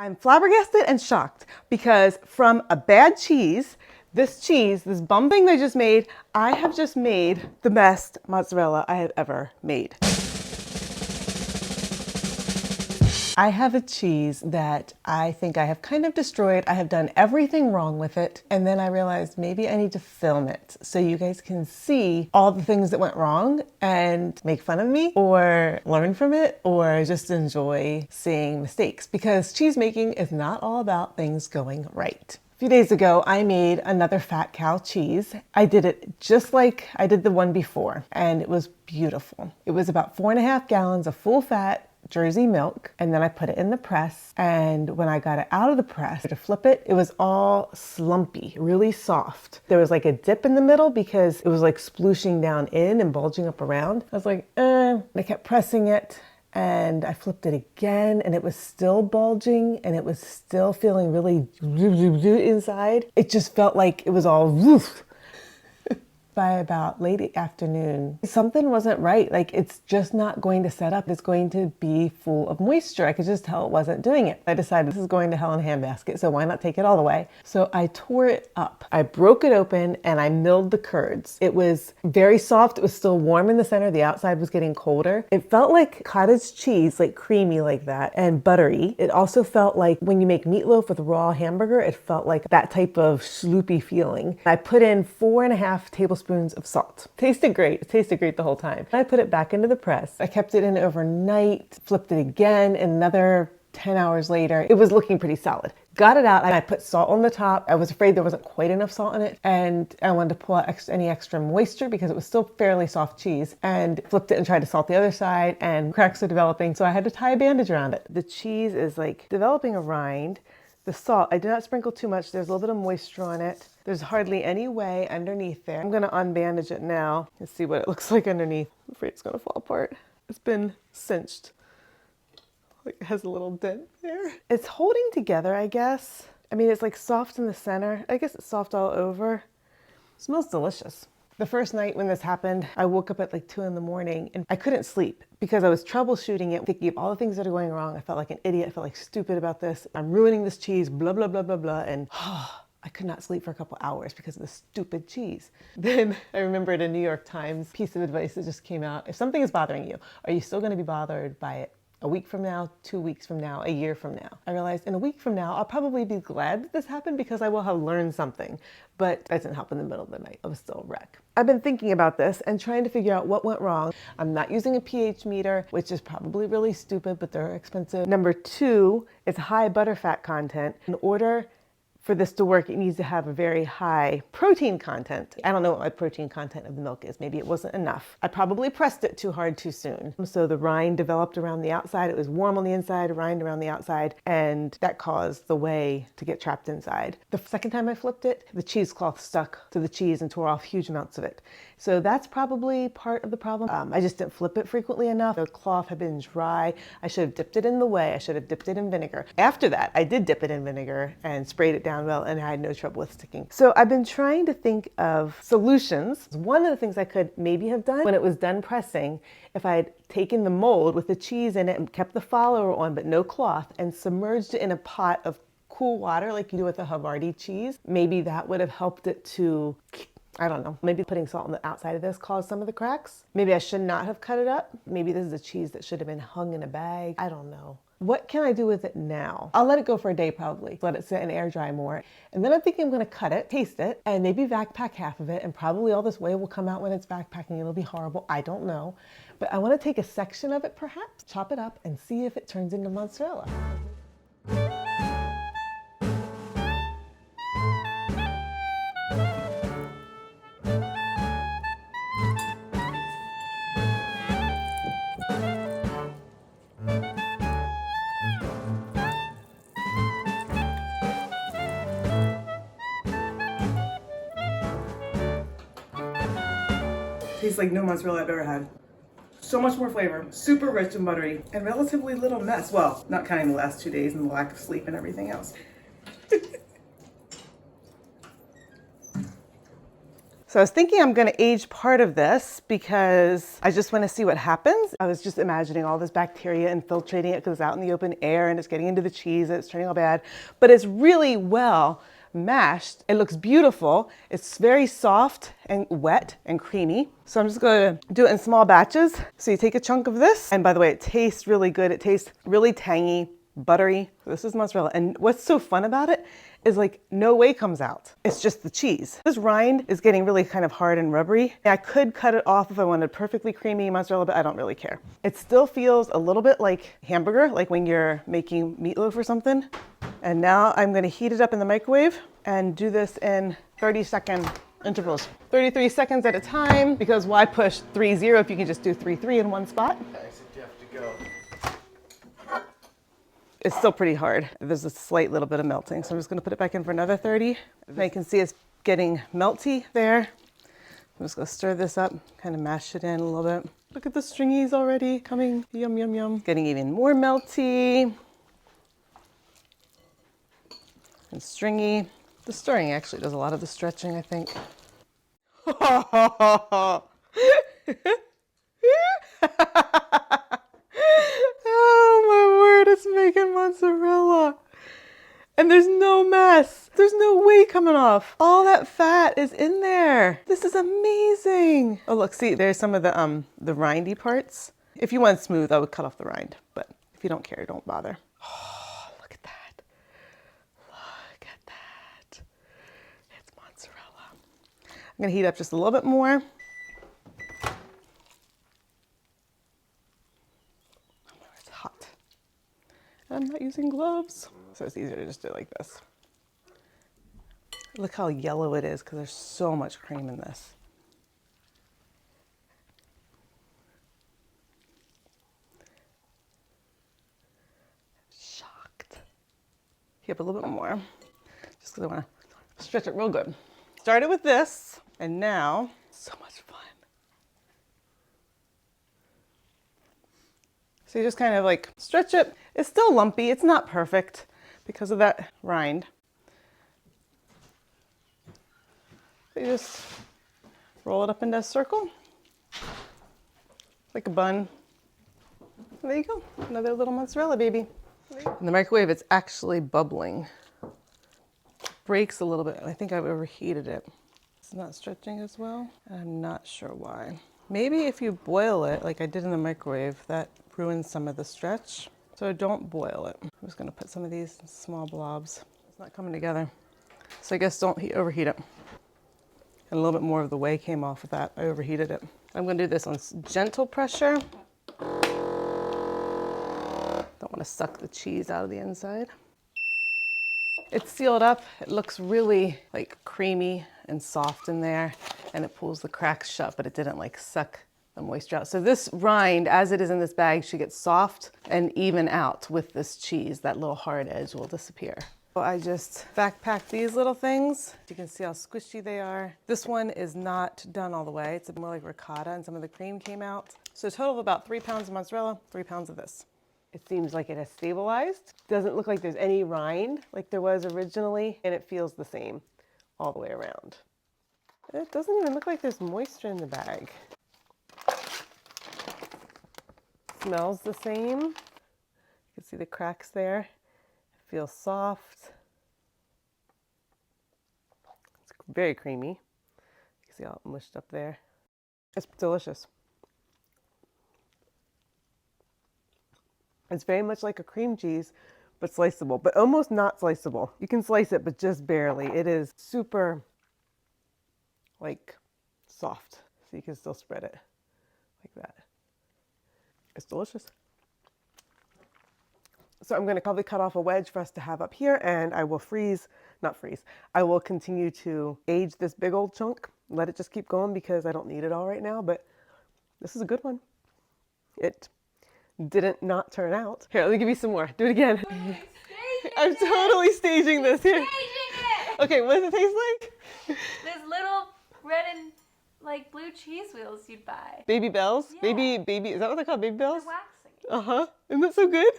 I'm flabbergasted and shocked because from a bad cheese, this bum thing they just made, I have just made the best mozzarella I have ever made. I have a cheese that I think I have kind of destroyed. I have done everything wrong with it. And then I realized maybe I need to film it so you guys can see all the things that went wrong and make fun of me or learn from it or just enjoy seeing mistakes, because cheese making is not all about things going right. A few days ago, I made another fat cow cheese. I did it just like I did the one before, and it was beautiful. It was about 4.5 gallons of full fat Jersey milk, and then I put it in the press, and when I got it out of the press to flip it, it was all slumpy, really soft. There was like a dip in the middle because it was like splooshing down in and bulging up around. I was like, I kept pressing it, and I flipped it again, and it was still bulging, and it was still feeling really inside. It just felt like it was all woof. By about late afternoon, something wasn't right. Like, it's just not going to set up. It's going to be full of moisture. I could just tell it wasn't doing it. I decided this is going to hell in a handbasket, so why not take it all the way? So I tore it up. I broke it open and I milled the curds. It was very soft. It was still warm in the center. The outside was getting colder. It felt like cottage cheese, like creamy like that, and buttery. It also felt like when you make meatloaf with raw hamburger, it felt like that type of sloopy feeling. I put in 4.5 tablespoons of salt. Tasted great. It tasted great the whole time. I put it back into the press. I kept it in overnight, flipped it again, and another 10 hours later, it was looking pretty solid. Got it out, and I put salt on the top. I was afraid there wasn't quite enough salt in it, and I wanted to pull out any extra moisture because it was still fairly soft cheese, and flipped it and tried to salt the other side, and cracks are developing, so I had to tie a bandage around it. The cheese is like developing a rind. The salt, I did not sprinkle too much. There's a little bit of moisture on it. There's hardly any way underneath there. I'm gonna unbandage it now and see what it looks like underneath. I'm afraid it's gonna fall apart. It's been cinched. Like, it has a little dent there. It's holding together, I guess. I mean, it's like soft in the center. I guess it's soft all over. It smells delicious. The first night when this happened, I woke up at like 2 in the morning and I couldn't sleep because I was troubleshooting it, thinking of all the things that are going wrong. I felt like an idiot. I felt like stupid about this. I'm ruining this cheese, blah, blah, blah, blah, blah. And I could not sleep for a couple hours because of the stupid cheese. Then I remembered a New York Times piece of advice that just came out. If something is bothering you, are you still going to be bothered by it? A week from now, 2 weeks from now, a year from now. I realized in a week from now, I'll probably be glad that this happened because I will have learned something. But that didn't help in the middle of the night. I was still a wreck. I've been thinking about this and trying to figure out what went wrong. I'm not using a pH meter, which is probably really stupid, but they're expensive. Number 2, it's high butterfat content. In order for this to work, it needs to have a very high protein content. I don't know what my protein content of the milk is. Maybe it wasn't enough. I probably pressed it too hard too soon. So the rind developed around the outside. It was warm on the inside, rind around the outside, and that caused the whey to get trapped inside. The second time I flipped it, the cheesecloth stuck to the cheese and tore off huge amounts of it. So that's probably part of the problem. I just didn't flip it frequently enough. The cloth had been dry. I should have dipped it in the whey. I should have dipped it in vinegar. After that, I did dip it in vinegar and sprayed it down well, and I had no trouble with sticking. So I've been trying to think of solutions. One of the things I could maybe have done when it was done pressing, if I had taken the mold with the cheese in it and kept the follower on but no cloth and submerged it in a pot of cool water like you do with a Havarti cheese, maybe that would have helped it to, I don't know, maybe putting salt on the outside of this caused some of the cracks. Maybe I should not have cut it up. Maybe this is a cheese that should have been hung in a bag. I don't know. What can I do with it now? I'll let it go for a day probably. Let it sit and air dry more. And then I'm thinking I'm gonna cut it, taste it, and maybe vac pack half of it, and probably all this whey will come out when it's vac packing. It'll be horrible, I don't know. But I wanna take a section of it perhaps, chop it up, and see if it turns into mozzarella. Tastes like no mozzarella I've ever had. So much more flavor, super rich and buttery, and relatively little mess. Well, not counting the last 2 days and the lack of sleep and everything else. So I was thinking I'm gonna age part of this because I just wanna see what happens. I was just imagining all this bacteria infiltrating it because it's out in the open air and it's getting into the cheese and it's turning all bad, but it's really well mashed. It looks beautiful. It's very soft and wet and creamy. So I'm just gonna do it in small batches. So you take a chunk of this, and by the way, it tastes really good. It tastes really tangy, buttery. This is mozzarella. And what's so fun about it is like no whey comes out. It's just the cheese. This rind is getting really kind of hard and rubbery. I could cut it off if I wanted perfectly creamy mozzarella, but I don't really care. It still feels a little bit like hamburger, like when you're making meatloaf or something. And now I'm gonna heat it up in the microwave and do this in 30-second intervals. 33 seconds at a time, because why push 3-0 if you can just do 3-3 in one spot? I suggest to go. It's still pretty hard. There's a slight little bit of melting, so I'm just gonna put it back in for another 30. Now you can see it's getting melty there. I'm just gonna stir this up, kind of mash it in a little bit. Look at the stringies already coming, yum, yum, yum. Getting even more melty and stringy. The stirring actually does a lot of the stretching, I think. Oh my word, it's making mozzarella. And there's no mess. There's no whey coming off. All that fat is in there. This is amazing. Oh look, see, there's some of the rindy parts. If you want smooth, I would cut off the rind, but if you don't care, don't bother. Oh, look at that. Look at that. It's mozzarella. I'm gonna heat up just a little bit more. I'm not using gloves, so it's easier to just do it like this. Look how yellow it is because there's so much cream in this. Shocked. Heat up a little bit more, just because I want to stretch it real good. Started with this, and now, so much fun. So you just kind of like stretch it. It's still lumpy. It's not perfect because of that rind. So you just roll it up into a circle, like a bun. And there you go, another little mozzarella baby. In the microwave, it's actually bubbling. Breaks a little bit. I think I've overheated it. It's not stretching as well. I'm not sure why. Maybe if you boil it, like I did in the microwave, that ruins some of the stretch. So don't boil it. I'm just gonna put some of these in small blobs. It's not coming together. So I guess don't overheat it. And a little bit more of the whey came off of that. I overheated it. I'm gonna do this on gentle pressure. Don't wanna suck the cheese out of the inside. It's sealed up. It looks really like creamy and soft in there, and it pulls the cracks shut, but it didn't like suck the moisture out. So this rind, as it is in this bag, should get soft and even out with this cheese. That little hard edge will disappear. So I just backpacked these little things. You can see how squishy they are. This one is not done all the way. It's more like ricotta, and some of the cream came out. So a total of about 3 pounds of mozzarella, 3 pounds of this. It seems like it has stabilized. Doesn't look like there's any rind like there was originally, and it feels the same all the way around. It doesn't even look like there's moisture in the bag. Smells the same. You can see the cracks there. It feels soft. It's very creamy. You can see how it mushed up there. It's delicious. It's very much like a cream cheese, but sliceable, but almost not sliceable. You can slice it, but just barely. It is super, like, soft, so you can still spread it like that. It's delicious. So I'm gonna probably cut off a wedge for us to have up here, and I will I will continue to age this big old chunk, let it just keep going because I don't need it all right now, but this is a good one. It didn't not turn out. Here, let me give you some more. Do it again. I'm totally staging this here. Okay, what does it taste like? There's little red and like blue cheese wheels you'd buy. Baby bells? Yeah. Baby, is that what they're called? Baby bells? They're waxing. Uh-huh. Isn't that so good?